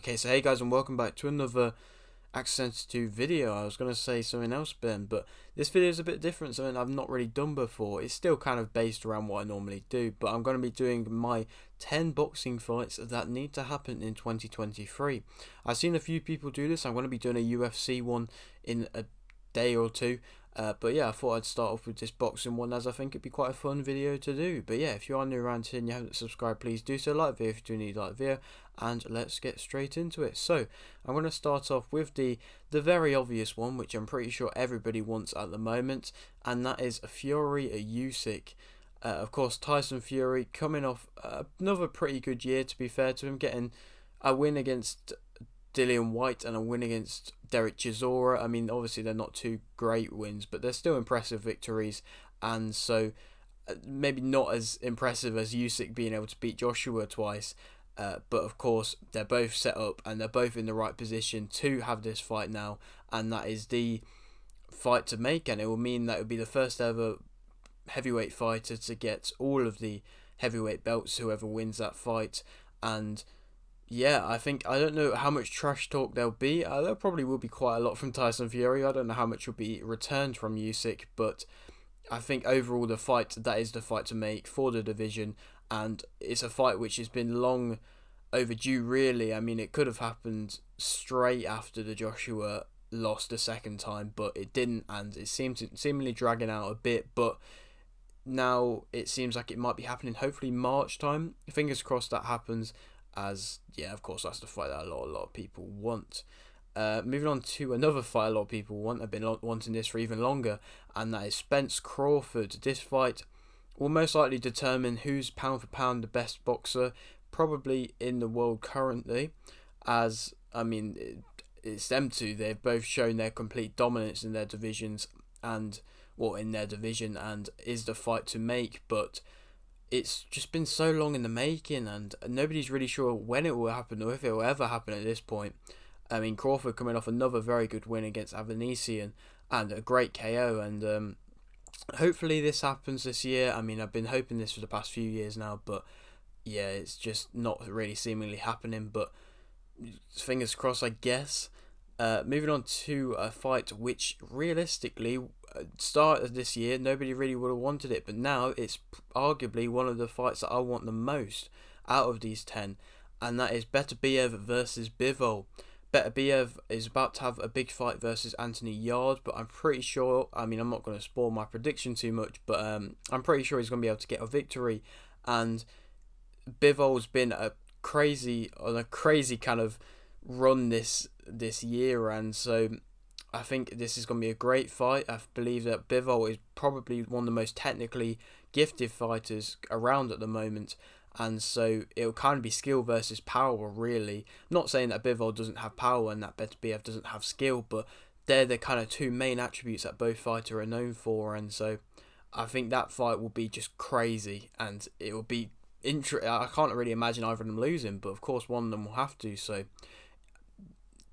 Okay, so hey guys, and welcome back to another Accent 2 video. I was going to say something else, Ben, but this video is a bit different, something I've not really done before. It's still kind of based around what I normally do, but I'm going to be doing my 10 boxing fights that need to happen in 2023. I've seen a few people do this. I'm going to be doing a UFC one in a day or two. But yeah, I thought I'd start off with this boxing one as I think it'd be quite a fun video to do. But yeah, if you are new around here and you haven't subscribed, please do so. Like the video if you do need to like the video, and let's get straight into it. So I'm going to start off with the very obvious one, which I'm pretty sure everybody wants at the moment, and that is Fury Usyk. Of course, Tyson Fury coming off another pretty good year, to be fair to him, getting a win against Dillian White and a win against Derek Chisora. I mean, obviously they're not two great wins, but they're still impressive victories, and so maybe not as impressive as Usyk being able to beat Joshua twice. But of course, they're both set up and they're both in the right position to have this fight now, and that is the fight to make, and it will mean that it will be the first ever heavyweight fighter to get all of the heavyweight belts, whoever wins that fight. And yeah, I don't know how much trash talk there'll be. There probably will be quite a lot from Tyson Fury. I don't know how much will be returned from Usyk, but I think overall that is the fight to make for the division, and it's a fight which has been long overdue, really. I mean, it could have happened straight after the Joshua lost the second time, but it didn't, and it seemingly dragging out a bit, but now it seems like it might be happening hopefully March time. Fingers crossed that happens, as yeah, of course that's the fight that a lot of people want. Moving on to another fight a lot of people want. I've been wanting this for even longer, and that is Spence Crawford. This fight will most likely determine who's pound for pound the best boxer probably in the world currently, as I mean it's them two. They've both shown their complete dominance in their divisions, and in their division, and is the fight to make. But it's just been so long in the making, and nobody's really sure when it will happen or if it will ever happen at this point. I mean, Crawford coming off another very good win against Avanesian and a great KO, and hopefully this happens this year. I mean, I've been hoping this for the past few years now, but yeah, it's just not really seemingly happening, but fingers crossed, I guess. Moving on to a fight which realistically start of this year nobody really would have wanted it, but now it's arguably one of the fights that I want the most out of these 10, and that is Beterbiev versus Bivol. Beterbiev is about to have a big fight versus Anthony Yarde, but I'm pretty sure, I mean, I'm not going to spoil my prediction too much, but I'm pretty sure he's going to be able to get a victory. And Bivol's been on a crazy kind of run this year, and so I think this is going to be a great fight. I believe that Bivol is probably one of the most technically gifted fighters around at the moment, and so it'll kind of be skill versus power, really. I'm not saying that Bivol doesn't have power and that Beterbiev doesn't have skill, but they're the kind of two main attributes that both fighters are known for, and so I think that fight will be just crazy, and it will be I can't really imagine either of them losing, but of course one of them will have to, so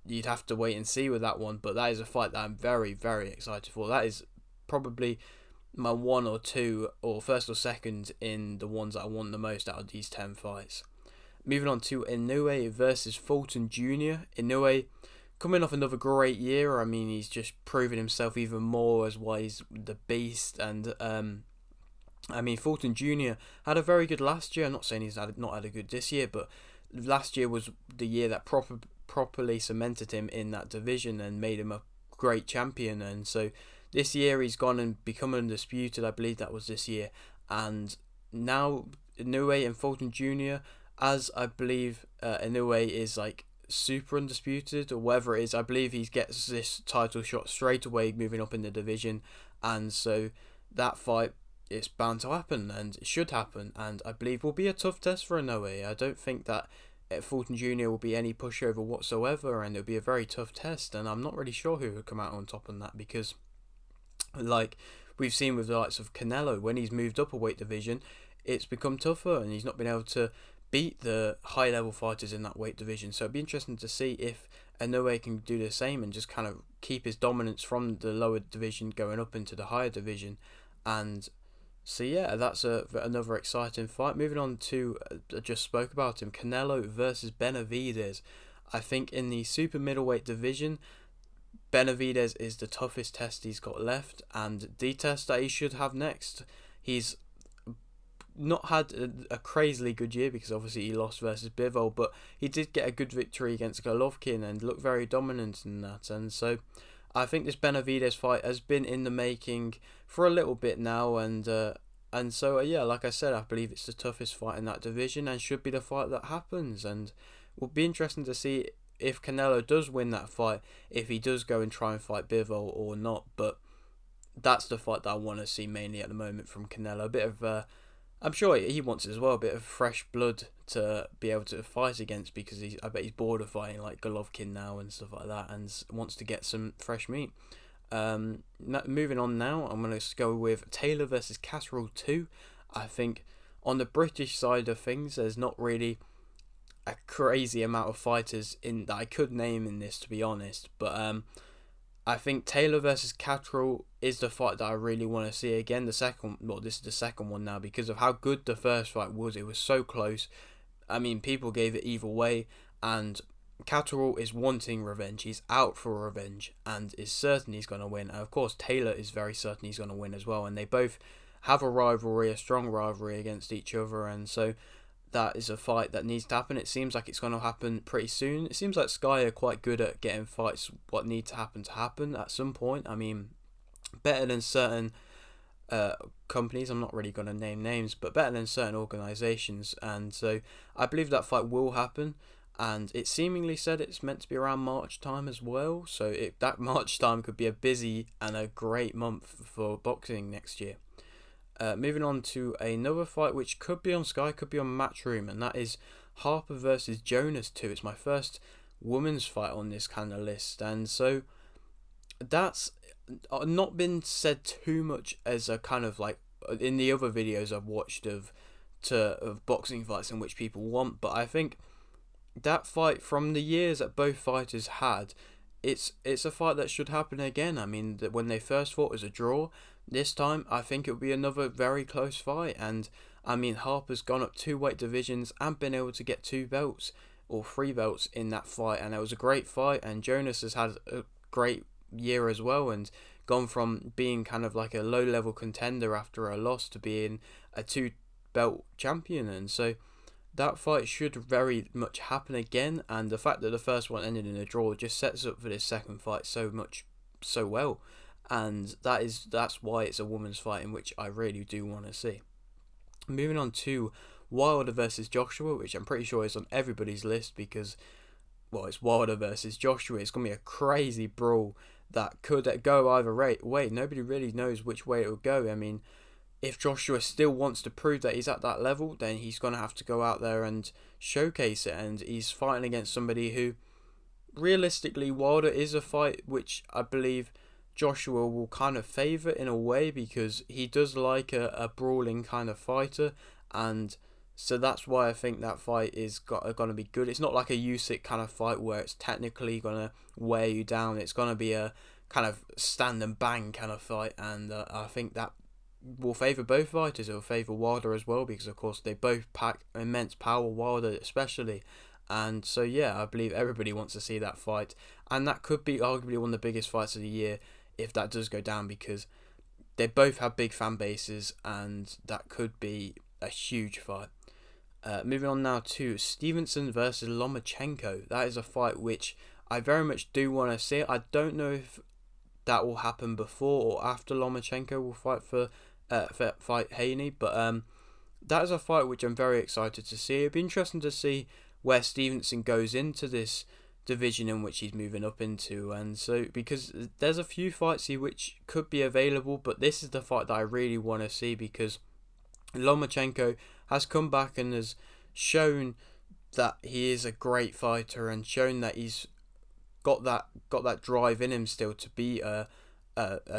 you'd have to wait and see with that one. But that is a fight that I'm very, very excited for. That is probably my one or two, or first or second in the ones that I want the most out of these 10 fights. Moving on to Inoue versus Fulton Jr. Inoue coming off another great year. I mean, he's just proven himself even more as why he's the beast. And I mean, Fulton Jr. had a very good last year. I'm not saying he's not had a good this year, but last year was the year that properly cemented him in that division and made him a great champion. And so this year he's gone and become undisputed. I believe that was this year. And now Inoue and Fulton Jr., as I believe Inoue is like super undisputed or whatever it is, I believe he gets this title shot straight away moving up in the division. And so that fight, it's bound to happen, and it should happen, and I believe will be a tough test for Inoue. I don't think that Fulton Jr. will be any pushover whatsoever, and it'll be a very tough test, and I'm not really sure who will come out on top on that, because like we've seen with the likes of Canelo, when he's moved up a weight division, it's become tougher, and he's not been able to beat the high level fighters in that weight division. So it'd be interesting to see if Inoue can do the same and just kind of keep his dominance from the lower division going up into the higher division. And so yeah, that's another exciting fight. Moving on to, I just spoke about him, Canelo versus Benavidez. I think in the super middleweight division, Benavidez is the toughest test he's got left, and the test that he should have next. He's not had a crazily good year because obviously he lost versus Bivol, but he did get a good victory against Golovkin and looked very dominant in that. And so I think this Benavidez fight has been in the making for a little bit now, and so yeah, like I said, I believe it's the toughest fight in that division and should be the fight that happens. And it will be interesting to see if Canelo does win that fight, if he does go and try and fight Bivol or not. But that's the fight that I want to see mainly at the moment from Canelo. A bit of I'm sure he wants as well, a bit of fresh blood to be able to fight against, because I bet he's bored of fighting like Golovkin now and stuff like that, and wants to get some fresh meat. Moving on now, I'm going to go with Taylor versus Catterall 2. I think on the British side of things, there's not really a crazy amount of fighters in that I could name in this, to be honest, but I think Taylor versus Catterall is the fight that I really want to see again. This is the second one now because of how good the first fight was. It was so close. I mean, people gave it either way, and Catterall is wanting revenge. He's out for revenge and is certain he's going to win. And of course, Taylor is very certain he's going to win as well, and they both have a strong rivalry against each other, and so that is a fight that needs to happen. It seems like it's going to happen pretty soon. It seems like Sky are quite good at getting fights what need to happen at some point. I mean, better than certain companies. I'm not really going to name names, but better than certain organisations. And so I believe that fight will happen. And it seemingly said it's meant to be around March time as well. So that March time could be a busy and a great month for boxing next year. Moving on to another fight which could be on Sky, could be on Matchroom, and that is Harper versus Jonas 2. It's my first women's fight on this kind of list, and so that's not been said too much as a kind of like in the other videos I've watched of boxing fights in which people want, but I think that fight, from the years that both fighters had, it's a fight that should happen again. I mean, that when they first fought, it was a draw. This time, I think it will be another very close fight. And I mean, Harper's gone up 2 weight divisions and been able to get 2 belts or 3 belts in that fight, and it was a great fight. And Jonas has had a great year as well, and gone from being kind of like a low level contender after a loss to being a 2 belt champion. And so that fight should very much happen again, and the fact that the first one ended in a draw just sets up for this second fight so well, and that's why it's a women's fight in which I really do want to see. Moving on to Wilder versus Joshua, which I'm pretty sure is on everybody's list because, well, it's Wilder versus Joshua. It's going to be a crazy brawl that could go either way. Nobody really knows which way it will go. I mean, if Joshua still wants to prove that he's at that level, then he's going to have to go out there and showcase it. And he's fighting against somebody who, realistically, Wilder is a fight which I believe Joshua will kind of favour in a way, because he does like a brawling kind of fighter. And so that's why I think that fight is going to be good. It's not like a Usyk kind of fight where it's technically going to wear you down. It's going to be a kind of stand and bang kind of fight. And I think that will favour both fighters. It will favour Wilder as well, because of course they both pack immense power, Wilder especially. And so yeah, I believe everybody wants to see that fight, and that could be arguably one of the biggest fights of the year if that does go down, because they both have big fan bases, and that could be a huge fight. Moving on now to Stevenson versus Lomachenko. That is a fight which I very much do want to see. I don't know if that will happen before or after Lomachenko will fight Haney, but that is a fight which I'm very excited to see. It'd be interesting to see where Stevenson goes into this division in which he's moving up into, and so because there's a few fights here which could be available, but this is the fight that I really want to see, because Lomachenko has come back and has shown that he is a great fighter, and shown that he's got that drive in him still to be a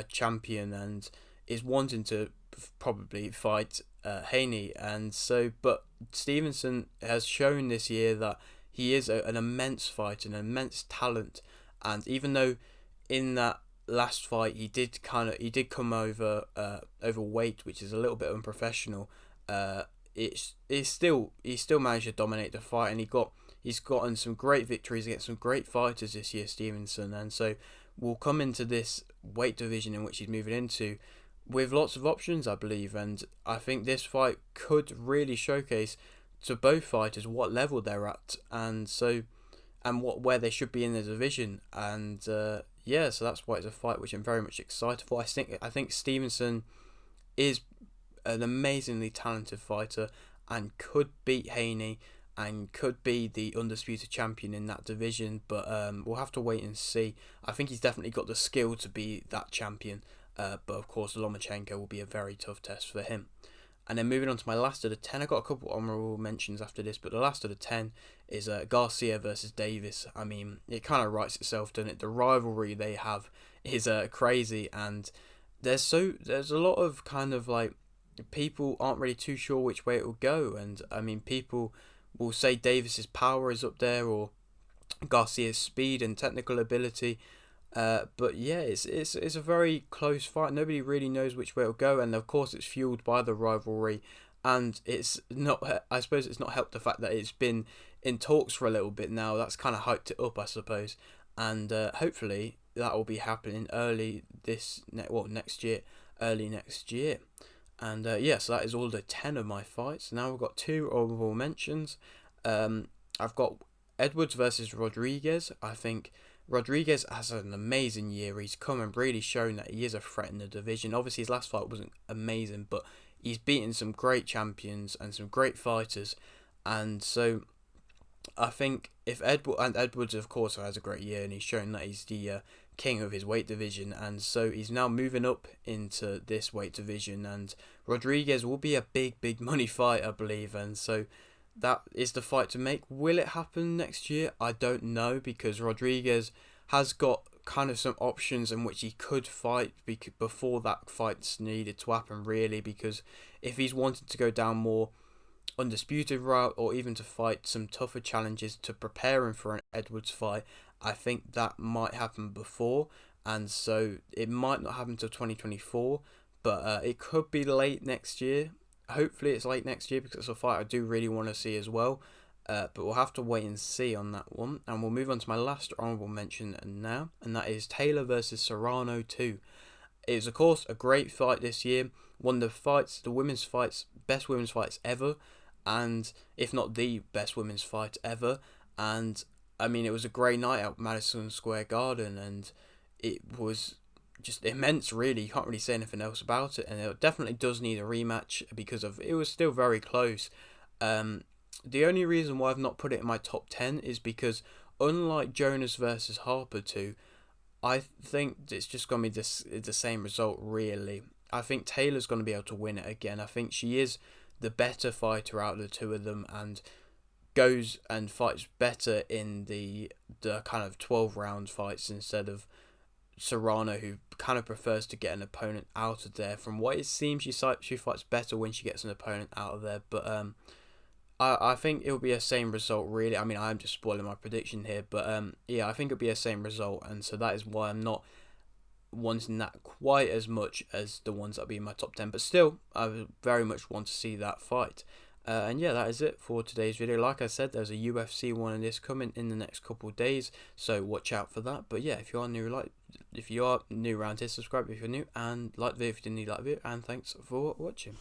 champion, and is wanting to probably fight Haney. And so, but Stevenson has shown this year that he is an immense fighter, an immense talent, and even though in that last fight he did come over overweight, which is a little bit unprofessional, he still managed to dominate the fight, and he got he's gotten some great victories against some great fighters this year, Stevenson, and so will come into this weight division in which he's moving into with lots of options, I believe, and I think this fight could really showcase to both fighters what level they're at, and where they should be in the division, and yeah, so that's why it's a fight which I'm very much excited for. I think Stevenson is an amazingly talented fighter and could beat Haney and could be the undisputed champion in that division, but we'll have to wait and see. I think he's definitely got the skill to be that champion, but of course Lomachenko will be a very tough test for him. And then moving on to my last of the 10, I got a couple honourable mentions after this, but the last of the 10 is Garcia versus Davis. I mean, it kind of writes itself, doesn't it? The rivalry they have is crazy, and there's a lot of kind of like people aren't really too sure which way it will go, and I mean people will say Davis's power is up there or Garcia's speed and technical ability. But yeah, it's a very close fight. Nobody really knows which way it'll go, and of course it's fueled by the rivalry. And it's not. I suppose it's not helped the fact that it's been in talks for a little bit now. That's kind of hyped it up, I suppose. And hopefully that will be happening next year, early next year. And yeah, so that is all the 10 of my fights. Now we've got 2 honorable mentions. I've got Edwards versus Rodriguez. I think Rodriguez has an amazing year. He's come and really shown that he is a threat in the division. Obviously, his last fight wasn't amazing, but he's beaten some great champions and some great fighters. And so I think if Edwards, of course, has a great year, and he's shown that he's the king of his weight division, and so he's now moving up into this weight division, and Rodriguez will be a big money fight, I believe, and so that is the fight to make. Will it happen next year? I don't know, because Rodriguez has got kind of some options in which he could fight before that fight's needed to happen, really, because if he's wanted to go down more undisputed route or even to fight some tougher challenges to prepare him for an Edwards fight, I think that might happen before, and so it might not happen until 2024, but it could be late next year. Hopefully it's late next year, because it's a fight I do really want to see as well, but we'll have to wait and see on that one. And we'll move on to my last honourable mention now, and that is Taylor versus Serrano 2. It was of course a great fight this year, one of the women's fights, best women's fights ever, and if not the best women's fight ever. And I mean, it was a great night at Madison Square Garden, and it was just immense, really. You can't really say anything else about it, and it definitely does need a rematch because it was still very close. The only reason why I've not put it in my top 10 is because, unlike Jonas versus Harper 2, I think it's just going to be the same result, really. I think Taylor's going to be able to win it again. I think she is the better fighter out of the two of them, and goes and fights better in the kind of 12 round fights instead of Serrano, who kind of prefers to get an opponent out of there. From what it seems, she fights better when she gets an opponent out of there, but I think it'll be a same result, really. I mean, I'm just spoiling my prediction here, but yeah, I think it'll be a same result, and so that is why I'm not wanting that quite as much as the ones that'll be in my top 10, but still, I very much want to see that fight. And yeah, that is it for today's video. Like I said, there's a UFC one in this coming in the next couple of days, so watch out for that. But yeah, if you are new around here, subscribe if you're new, and like the video if you didn't like the video, and thanks for watching.